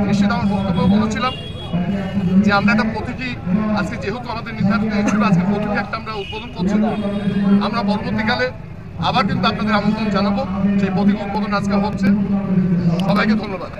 নিশ্চিত আমার বক্তব্য বলেছিলাম যে আমরা একটা প্রতীকী আজকে যেহেতু আমাদের নির্ধারিত ছিল আজকে প্রতীকী একটা আমরা উদ্বোধন করছি, আমরা পরবর্তীকালে আবার কিন্তু আপনাদের আমন্ত্রণ জানাবো। সেই প্রতীকী উদ্বোধন আজকে হচ্ছে। সবাইকে ধন্যবাদ।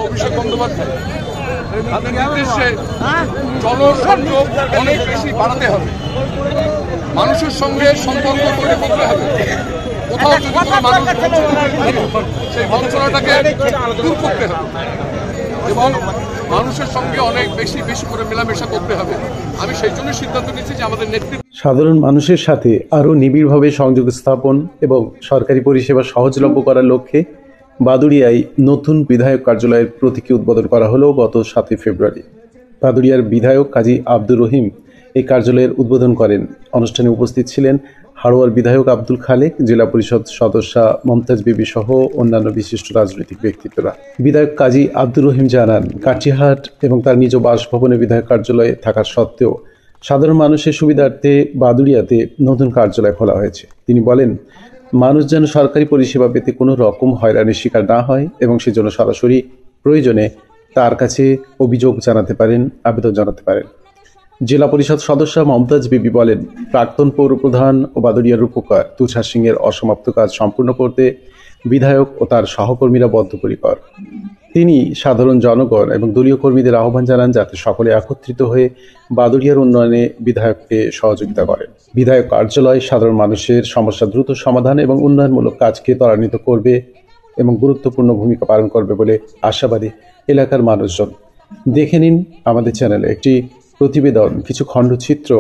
অভিষেক বন্দ্যোপাধ্যায় তাদের নির্দেশে জনসংযোগ অনেক বেশি বাড়াতে হবে, মানুষের সঙ্গে সম্পর্ক তৈরি করতে হবে। কোথাও যদি কোনো মানুষ সেই বঞ্চনাটাকে দূর করতে হবে এবং মানুষের সঙ্গে অনেক বেশি করে মেলামেশা করতে হবে। আমি সেই জন্য সিদ্ধান্ত নিচ্ছি যে আমাদের নেতৃত্ব সাধারণ মানুষের সাথে আরও নিবিড়ভাবে সংযোগ স্থাপন এবং সরকারি পরিষেবা সহজলভ্য করার লক্ষ্যে বাদুড়িয়ায় নতুন বিধায়ক কার্যালয়ের প্রতীকী উদ্বোধন করা হলো গত 7 ফেব্রুয়ারি। বাদুড়িয়ার বিধায়ক কাজী আব্দুর রহিম এই কার্যালয়ের উদ্বোধন করেন। অনুষ্ঠানে উপস্থিত ছিলেন হাড়োয়ার বিধায়ক আব্দুল খালেক, জেলা পরিষদ সদস্যা মমতাজ বিবি সহ অন্যান্য বিশিষ্ট রাজনৈতিক ব্যক্তিত্বরা। বিধায়ক কাজী আব্দুর রহিম জানান, কাঠিহাট এবং তার নিজ বাসভবনে বিধায়ক কার্যালয়ে থাকা সত্ত্বেও সাধারণ মানুষের সুবিধার্থে বাদুড়িয়াতে নতুন কার্যালয় খোলা হয়েছে। তিনি বলেন, মানুষ যেন সরকারি পরিষেবা পেতে কোনো রকম হয়রানির শিকার না হয় এবং সেজন্য সরাসরি প্রয়োজনে তার কাছে অভিযোগ জানাতে পারেন, আবেদন জানাতে পারেন। জেলা পরিষদ সদস্য মমতাজ বিবি বলেন, প্রাক্তন পৌরপ্রধান ও বাদুড়িয়ার রূপকার তুষার সিংয়ের অসমাপ্ত কাজ সম্পূর্ণ করতে বিধায়ক ও তার সহকর্মীরা বদ্ধপরিকর। তিনি সাধারণ জনগণ এবং দলীয় কর্মীদের আহ্বান জানান যাতে সকলে একত্রিত হয়ে বাদুড়িয়ার উন্নয়নে বিধায়ককে সহযোগিতা করেন। বিধায়ক কার্যালয় সাধারণ মানুষের সমস্যা দ্রুত সমাধান এবং উন্নয়নমূলক কাজকে ত্বরান্বিত করবে এবং গুরুত্বপূর্ণ ভূমিকা পালন করবে বলে আশাবাদী এলাকার মানুষজন। দেখে নিন আমাদের চ্যানেলে একটি প্রতিবেদন, কিছু খণ্ডচিত্র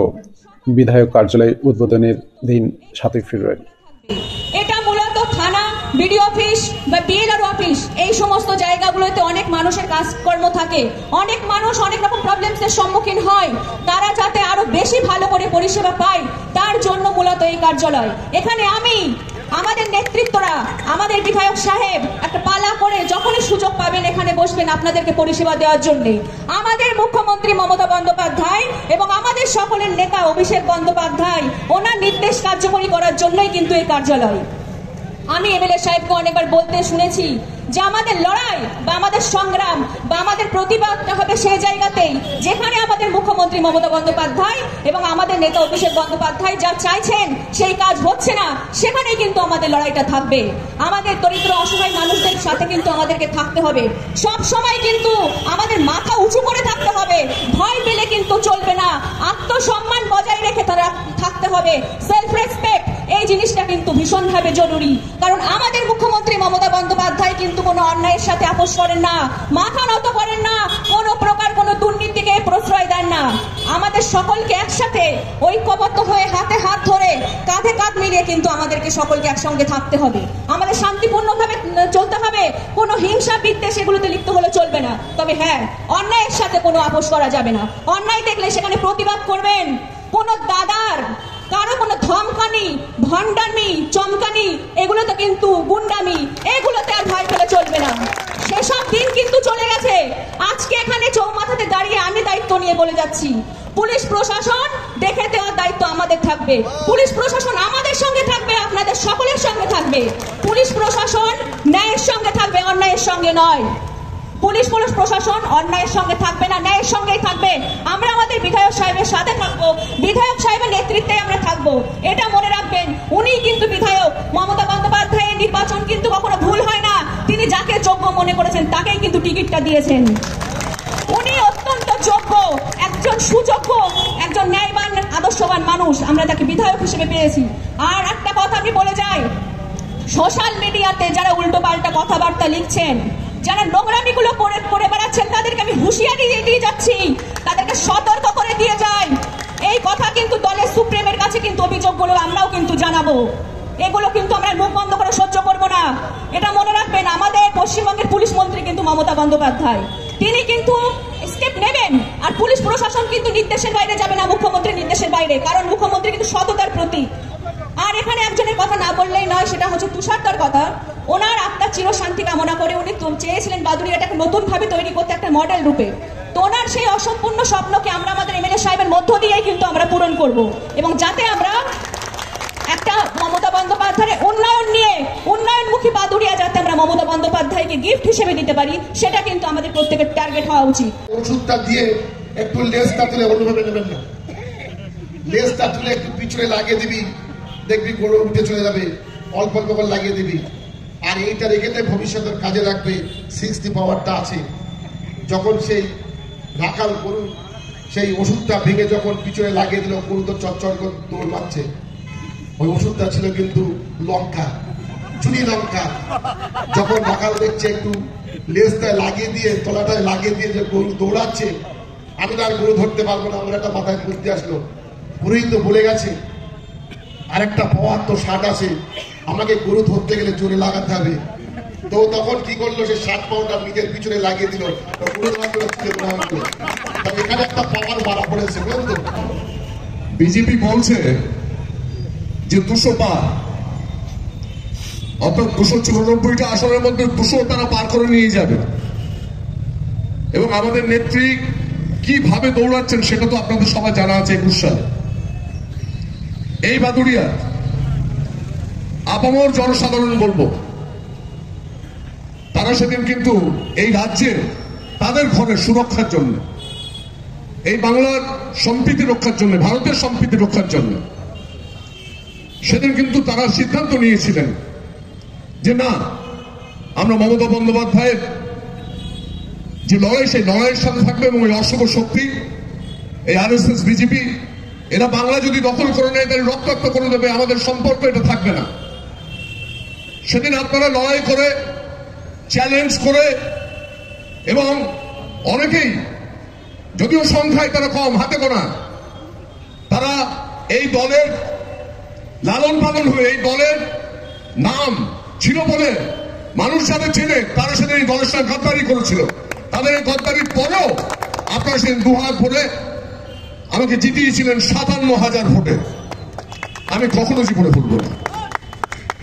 বিধায়ক কার্যালয় উদ্বোধনের দিন 7 ফেব্রুয়ারি। এটা মূলত থানা, বিডিও অফিস বা বিএলআর অফিস, এই সমস্ত জায়গাগুলোতে অনেক মানুষের কাজকর্ম থাকে। অনেক মানুষ অনেক রকম প্রবলেমসের সম্মুখীন হয়। তারা যাতে আরো বেশি ভালো করে পরিষেবা পায় তার জন্য মূলত এই কার্যালয়। এখানে আমাদের নেতৃত্বরা, আমাদের বিধায়ক সাহেব একটা পালা করে যখনই সুযোগ পাবেন এখানে বসবেন আপনাদেরকে পরিষেবা দেওয়ার জন্য। আমাদের মুখ্যমন্ত্রী মমতা বন্দ্যোপাধ্যায় এবং আমাদের সকলের নেতা অভিষেক বন্দ্যোপাধ্যায় ওনার নির্দেশ কার্যকরী করার জন্যই কিন্তু এই কার্যালয়। আমি এমএলএ সাহেবকে অনেকবার বলতে শুনেছি যে আমাদের লড়াই বা আমাদের সংগ্রাম বা আমাদের প্রতিবাদটা হবে সেই জায়গাতেই যেখানে আমাদের মুখ্যমন্ত্রী মমতা বন্দ্যোপাধ্যায় এবং আমাদের নেতা অভিষেক বন্দ্যোপাধ্যায় যা চাইছেন সেই কাজ হচ্ছে না, সেখানেই কিন্তু আমাদের লড়াইটা থাকবে। আমাদের দরিদ্র অসহায় মানুষদের সাথে কিন্তু আমাদেরকে থাকতে হবে। সব সময় কিন্তু আমাদের মাথা উঁচু করে থাকতে হবে, ভয় পেলে কিন্তু চলবে না। আত্মসম্মান বজায় রেখে তারা থাকতে হবে। সেলফ রেসপেক্ট এই জিনিসটা কিন্তু ভীষণভাবে জরুরি, কারণ আমাদের মুখ্যমন্ত্রী মমতা বন্দ্যোপাধ্যায় কিন্তু কোনো অন্যায়ের সাথে আপোষ করেন না, মাথা নত করেন না, কোনো প্রকার কোনো দুর্নীতিকে প্রশ্রয় দেন না। আমাদের সকলকে একসাথে ঐক্যবদ্ধ হয়ে হাতে হাত ধরে কাঁধে কাঁধ মিলিয়ে কিন্তু আমাদেরকে সকলকে একসঙ্গে থাকতে হবে। আমাদের শান্তিপূর্ণভাবে চলতে হবে, কোনো হিংসা বিদ্বেষ এগুলোতে লিপ্ত হলে চলবে না। তবে হ্যাঁ, অন্যায়ের সাথে কোনো আপোষ করা যাবে না। অন্যায় দেখলে সেখানে প্রতিবাদ করবেন। কোনো দাদার কারো কোনো ধমকানি, ভণ্ডামি, চমকানি, এগুলোতে কিন্তু গুন্ডামি, এগুলোতে আর ভয় পেলে চলবে না। সেসব দিন কিন্তু চলে গেছে। আজকে এখানে চৌমাথাতে দাঁড়িয়ে আমি দায়িত্ব নিয়ে বলে যাচ্ছি, পুলিশ প্রশাসন দেখে দেওয়ার দায়িত্ব আমাদের থাকবে। পুলিশ প্রশাসন আমাদের সঙ্গে থাকবে, আপনাদের সকলের সঙ্গে থাকবে। পুলিশ প্রশাসন ন্যায়ের সঙ্গে থাকবে, অন্যায়ের সঙ্গে নয়। পুলিশ প্রশাসন অন্যায়ের সঙ্গে থাকবে না, ন্যায়ের সঙ্গেই থাকবে। আমরা আমাদের বিধায়ক সাহেবের সাথে থাকবো, বিধায়ক সাহেবের নেতৃত্বে আমরা থাকবো। এটা মনে রাখবেন, উনি কিন্তু বিধায়ক। মমতা বন্দ্যোপাধ্যায়ের নির্বাচন কিন্তু কখনো ভুল হয় না। তিনি যাকে যোগ্য মনে করেছেন তাকেই কিন্তু টিকিটটা দিয়েছেন। উনি অত্যন্ত যোগ্য, একজন সুযোগ্য, একজন ন্যায়বান, আদর্শবান মানুষ। আমরা তাকে বিধায়ক হিসেবে পেয়েছি। আর একটা কথা আমি বলে যাই, সোশ্যাল মিডিয়াতে যারা উল্টো পাল্টা কথাবার্তা লিখছেন, যারা নোংরামিগুলো করে বেড়াচ্ছেন, তাদেরকে আমি হুঁশিয়ারি দিয়ে যাচ্ছি, তাদেরকে সতর্ক করে দিয়ে যাই। এই কথা কিন্তু দলের সুপ্রিমের কাছে কিন্তু অভিযোগগুলো আমরাও কিন্তু জানাবো। এগুলো কিন্তু আমরা মুখ বন্ধ করে সহ্য করবো না। এটা মনে রাখবেন, আমাদের পশ্চিমবঙ্গের পুলিশ মন্ত্রী কিন্তু মমতা বন্দ্যোপাধ্যায়, তিনি কিন্তু স্টেপ নেবেন। আর পুলিশ প্রশাসন কিন্তু নির্দেশের বাইরে যাবে না, মুখ্যমন্ত্রীর নির্দেশের বাইরে, কারণ মুখ্যমন্ত্রী কিন্তু সততার প্রতীক। আর এখানে একজনের কথা না বললেই নয়, সেটা হচ্ছে তুষারদার কথা। ওনার আত্মার চিরশান্তি কামনা করে উনি চেয়েছেন চেয়েছিলেন বাদুড়িয়াটাকে নতুন ভাবে তৈরি করতে একটা মডেল রূপে। তো ওনার সেই অসম্পূর্ণ স্বপ্নকে আমরা আমাদের এমএলএ সাহেবের মধ্য দিয়েই কিন্তু আমরা পূরণ করব, এবং যাতে আমরা একটা মমতা বন্দ্যোপাধ্যায়ের উন্নয়ন নিয়ে উন্নয়নমুখী বাদুড়িয়া যাতে আমরা মমতা বন্দ্যোপাধ্যায়কে গিফট হিসেবে দিতে পারি, সেটা কিন্তু আমাদের প্রত্যেকের টার্গেট হওয়া উচিত। ওষুধটা দিয়ে একটু লেজটা তুলে অন্যভাবে নেবেন না, লেজটা তুলে একটু পিছনে লাগিয়ে দিবি, দেখবি গরু উঠে চলে যাবে, অল্প অল্প করে লাগিয়ে দিবি। আর এইটা রেখে ভবিষ্যতের কাজে রাখবে। 60 পাওয়ারটা আছে, যখন সেই রাখাল গরু সেই ওষুধটা ভেঙে যখন পিছনে লাগিয়ে দিল, গরু তো চচ্চর করে দৌড় মারছে। ওই ওষুধটা ছিল কিন্তু লঙ্কা, চুনি লঙ্কা। যখন রাখাল দেখছে একটু লেজটায় লাগিয়ে দিয়ে তলাটায় লাগিয়ে দিয়ে যে গরু দৌড়াচ্ছে, আমি তো আর গরু ধরতে পারবো না, আমার একটা মাথায় বুদ্ধি আসলো, গরুই তো বলে গেছে আরেকটা পাওয়ার তো 60 আছে, আমাকে গরু ধরতে গেলে জোরে লাগাতে হবে। তো তখন কি করলো, সে 60 পাউন্ডার নিজের পিছনে লাগিয়ে দিল, এখানে একটা পাওয়ার মারা পড়েছে। বুঝলেন তো, বিজেপি বলছে যে 200 পার, অর্থাৎ 294টা আসনের মধ্যে 200 তারা পার করে নিয়ে যাবে। এবং আমাদের নেত্রী কিভাবে দৌড়াচ্ছেন সেটা তো আপনাদের সবাই জানা আছে। 21 সালে এই বাদুড়িয়া আপামর জনসাধারণ বলবো, তারা সেদিন কিন্তু এই রাজ্যে তাদের ঘরের সুরক্ষার জন্য, এই বাংলার সম্প্রীতি রক্ষার জন্য, ভারতের সম্প্রীতি রক্ষার জন্য সেদিন কিন্তু তারা সিদ্ধান্ত নিয়েছিলেন যে না, আমরা মমতা বন্দ্যোপাধ্যায়ের যে লড়াই, সেই লড়াইয়ের সাথে থাকবে। এবং এই অশুভ শক্তি, এই আরএসএস বিজেপি, এরা বাংলা যদি দখল করে নেয় তাহলে রক্তাক্ত করে দেবে, আমাদের সম্পর্ক এটা থাকবে না। সেদিন আপনারা লড়াই করে, চ্যালেঞ্জ করে, এবং অনেকেই, যদিও সংখ্যায় তারা কম, হাতে গোনা, তারা এই দলের লালন পালন হয়ে এই দলের নাম ছিল বলে মানুষ যাদের চেনে, তারা সেদিন এই দলের সঙ্গে গদ্দারি করেছিল। তাদের এই গদ্দারির পরেও আপনারা সেদিন 2 হাত ভোটে আমাকে জিতিয়েছিলেন 57,000 ভোটে। আমি কখনো জীবনে ভুলবো না,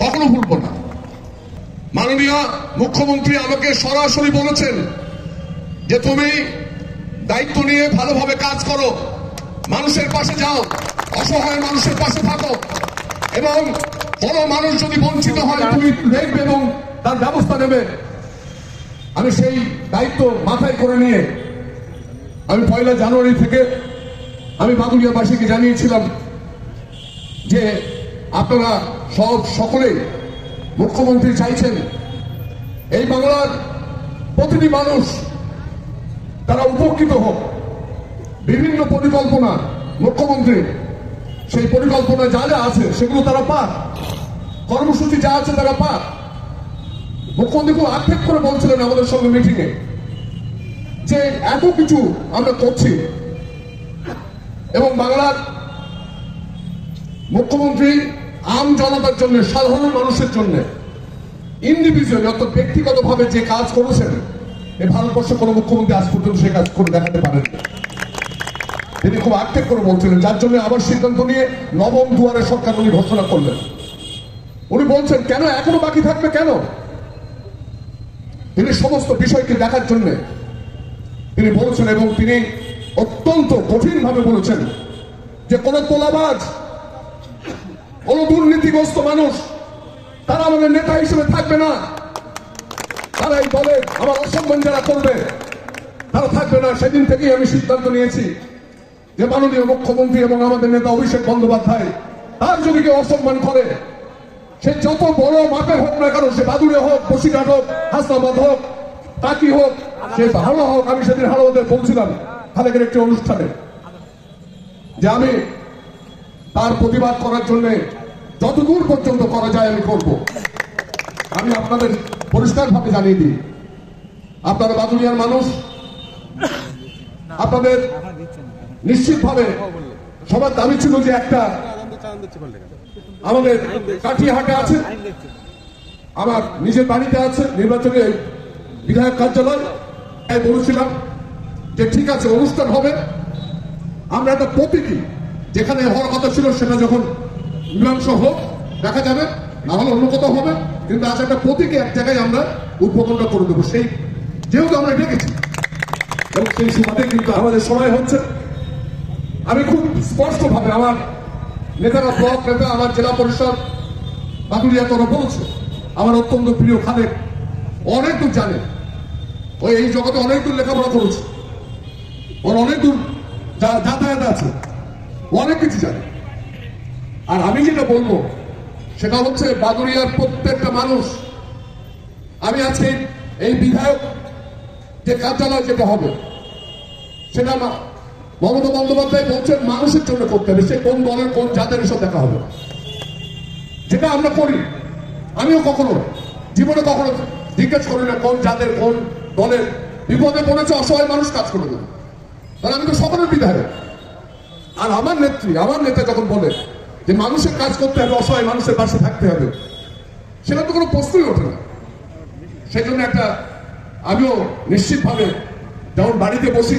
কখনো ভুলবো না। মাননীয় মুখ্যমন্ত্রী আমাকে সরাসরি বলেছেন যে তুমি দায়িত্ব নিয়ে ভালোভাবে কাজ করো, মানুষের পাশে যাও, অসহায় মানুষের পাশে থাকো, এবং কোনো মানুষ যদি বঞ্চিত হয় তুমি দেখবে এবং তার ব্যবস্থা নেবে। আমি সেই দায়িত্ব মাথায় করে নিয়ে আমি 1 জানুয়ারি থেকে আমি বাদুড়িয়াবাসীকে জানিয়েছিলাম যে আপনারা সকলেই, মুখ্যমন্ত্রী চাইছেন এই বাংলার প্রতিটি মানুষ তারা উপকৃত হোক। বিভিন্ন পরিকল্পনা মুখ্যমন্ত্রী, সেই পরিকল্পনা যা যা আছে সেগুলো তারা পাক, কর্মসূচি যা আছে তারা পাক। মুখ্যমন্ত্রী খুব আক্ষেপ করে বলছিলেন আমাদের সঙ্গে মিটিংয়ে যে এত কিছু আমরা করছি, এবং বাংলার মুখ্যমন্ত্রী আম জনতার জন্য, সাধারণ মানুষের জন্য ইন্ডিভিজুয়াল, অর্থাৎ ব্যক্তিগতভাবে যে কাজ করেছেন, এই ভারতবর্ষে কোনো মুখ্যমন্ত্রী আজ পর্যন্ত সে কাজ করে দেখাতে পারেন। তিনি খুব আক্ষেপ করে বলছিলেন, যার জন্য আবার সিদ্ধান্ত নিয়ে নবম দুয়ারে সরকার উনি ঘোষণা করলেন। উনি বলছেন কেন এখনো বাকি থাকবে, কেন? তিনি সমস্ত বিষয়কে দেখার জন্য তিনি বলেছেন, এবং তিনি অত্যন্ত কঠিনভাবে বলেছেন যে কোন তোলাবাজ, কোন দুর্নীতিগ্রস্ত মানুষ তারা আমাদের নেতা হিসেবে থাকবে না। তারা এই দলে আমার অসম্মান যারা করবে তারা থাকবে না। সেদিন থেকেই আমি সিদ্ধান্ত নিয়েছি যে মাননীয় মুখ্যমন্ত্রী এবং আমাদের নেতা অভিষেক বন্দ্যোপাধ্যায়, তার যদি কেউ অসম্মান করে, সে যত বড় মাপের হোক না কেন, সে বাদুড়ে হোক, বসিরহাট হোক, হাসনাবাদ হোক, টাকি হোক, সে ভালো হোক। আমি সেদিন হারোদের বলছিলাম খালেকের একটি অনুষ্ঠানে যে আমি তার প্রতিবাদ করার জন্য যতদূর পর্যন্ত করা যায় আমি করব। আমি আপনাদের পরিষ্কারভাবে জানিয়ে দিই, আপনারা বাদুড়িয়ার মানুষ, আপনাদের নিশ্চিতভাবে সবার দাবি ছিল যে একটা আমাদের কাঠিয়াহাটে আছে, আমার নিজের বাড়িতে আছে নির্বাচনী বিধায়ক কার্যালয়। তাই বলেছিলাম যে ঠিক আছে, অনুষ্ঠান হবে, আমরা একটা প্রতীকী যেখানে হওয়ার কথা ছিল সেটা যখন মীমাংসা হোক দেখা যাবে, না হলে অন্য কোথাও হবে, কিন্তু আজ একটা প্রতীকী এক জায়গায় আমরা উদ্বোধনটা করে দেবো। সেই যেহেতু আমরা ডেকেছি এবং সেই সুবাদে কিন্তু আমাদের সময় হচ্ছে। আমি খুব স্পষ্টভাবে আমার নেতারা, ব্লক নেতা, আমার জেলা পরিষদ বাদুড়িয়া তোরা বলছে, আমার অত্যন্ত প্রিয় খালেক অনেক দূর জানে, ওই এই জগতে অনেক দূর লেখাপড়া করেছে, ওর অনেক দূর যাতায়াত আছে, অনেক কিছু জানে। আর আমি যেটা বলবো সেটা হচ্ছে বাদুড়িয়ার প্রত্যেকটা মানুষ, আমি আজকে এই বিধায়ক যে কার্যালয় যেটা হবে সেটা মমতা বন্দ্যোপাধ্যায় বলছেন মানুষের জন্য করতে হবে, সে কোন দলের কোন জাতের এসব দেখা হবে, যেটা আমরা করি। আমিও কখনো জীবনে কখনো জিজ্ঞেস করি না কোন জাতের কোন দলের, বিপদে পড়েছে অসহায় মানুষ কাজ করে দেবে, কারণ আমি তো সকলের বিধায়ক। আর আমার নেতা যখন বলে যে মানুষের কাজ করতে হবে, অসহায় মানুষের পাশে থাকতে হবে, সেটা তো কোনো প্রশ্নই ওঠে না। সেই জন্য আমিও নিশ্চিতভাবে যেমন বাড়িতে বসি,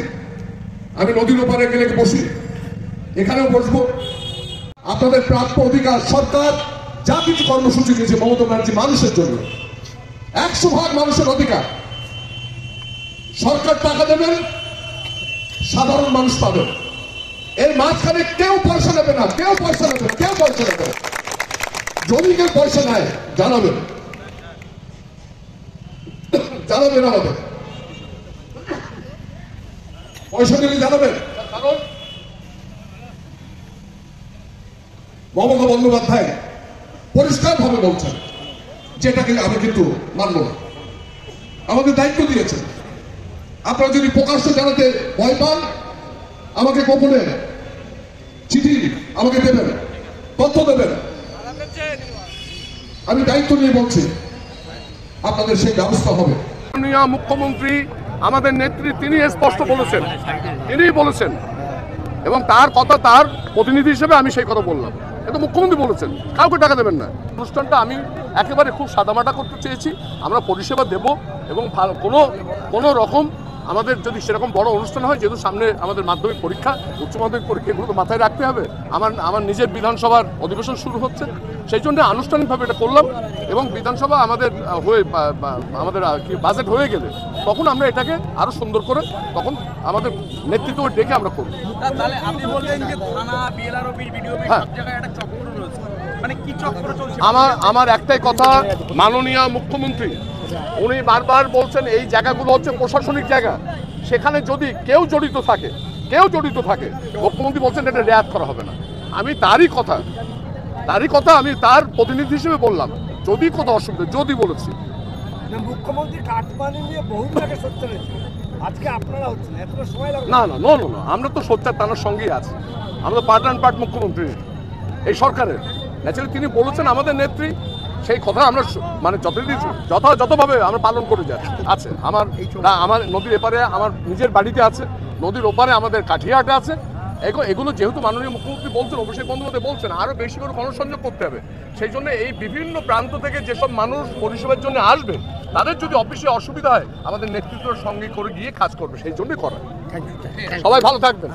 আমি নদীর ওপারে গেলে বসি, এখানেও বসবো। আপনাদের প্রাপ্য অধিকার, সরকার যা কিছু কর্মসূচি দিয়েছে মমতা ব্যানার্জি মানুষের জন্য, 100% মানুষের অধিকার। সরকার টাকা দেবেন, সাধারণ মানুষ পাবেন, এর মাঝখানে কেউ পয়সা নেবে না, কেউ পয়সা নেবে না, কেউ পয়সা নেবে না। যদি কেউ পয়সা নেয় জানাবেন আমাদের, পয়সা দিলে জানাবেন। কারণ মমতা বন্দ্যোপাধ্যায় পরিষ্কার ভাবে বলছেন, যেটাকে আমি কিন্তু মানব না। আমাদের দায়িত্ব দিয়েছেন, আপনারা যদি প্রকাশ্যে জানাতে ভয় পান, আমাকে গোপনে চিঠি আমাকে দেবেন, তথ্য দেবেন, আমি দায়িত্ব নিয়ে বলছি আপনাদের সেই ব্যবস্থা হবে। মাননীয় মুখ্যমন্ত্রী আমাদের নেত্রী তিনি স্পষ্ট বলেছেন, তিনিই বলেছেন, এবং তার কথা, তার প্রতিনিধি হিসেবে আমি সেই কথা বললাম। এটা মুখ্যমন্ত্রী বলেছেন কাউকে টাকা দেবেন না। অনুষ্ঠানটা আমি একেবারে খুব সাদামাটা করতে চেয়েছি, আমরা পরিষেবা দেব এবং কোনো রকম আমাদের যদি সেরকম বড় অনুষ্ঠান হয়, যেহেতু সামনে আমাদের মাধ্যমিক পরীক্ষা, উচ্চ মাধ্যমিক পরীক্ষা, এগুলো তো মাথায় রাখতে হবে। আমার নিজের বিধানসভার অধিবেশন শুরু হচ্ছে, সেই জন্য আনুষ্ঠানিকভাবে এটা করলাম। এবং বিধানসভা আমাদের বাজেট হয়ে গেলে তখন আমরা এটাকে আরো সুন্দর করে তখন আমাদের নেতৃত্ব ডেকে আমরা করব। আমার একটাই কথা, মাননীয় মুখ্যমন্ত্রী উনি বারবার বলছেন এই জায়গাগুলো হচ্ছে প্রশাসনিক জায়গা, সেখানে যদি কেউ জড়িত থাকে মুখ্যমন্ত্রী বলছেন এটা রেয়াত করা হবে না। আমি তারই কথা আমি তার প্রতিনিধি হিসেবে বললাম, যদি কোথাও অসুবিধা যদি বলেছি। মুখ্যমন্ত্রী কাটমানি নিয়ে বহু জায়গায় সোচ্চার হয়েছে, আজকে আপনারা হচ্ছেন, এতটা সময় লাগবে না, আমরা তো সোচ্চার তার সঙ্গেই আছি, আমরা তো পার্ট অ্যান্ড পার্ট মুখ্যমন্ত্রী এই সরকারের। ন্যাচারালি তিনি বলেছেন আমাদের নেত্রী, সেই কথা আমরা মানে যথাযথভাবে আমরা পালন করে যাচ্ছি। আছে আমার নদীর এপারে আমার নিজের বাড়িতে আছে, নদীর ওপারে আমাদের কাঠিয়াহাটে আছে। এগুলো যেহেতু মাননীয় মুখ্যমন্ত্রী বলছেন, অভিষেক বন্দ্যোপাধ্যায় বলছেন আরো বেশি করে গণসংযোগ করতে হবে, সেই জন্য এই বিভিন্ন প্রান্ত থেকে যেসব মানুষ পরিষেবার জন্য আসবে তাদের যদি অফিসে অসুবিধা হয় আমাদের নেতৃত্বের সঙ্গে করে গিয়ে কাজ করবে, সেই জন্যই করা। সবাই ভালো থাকবেন।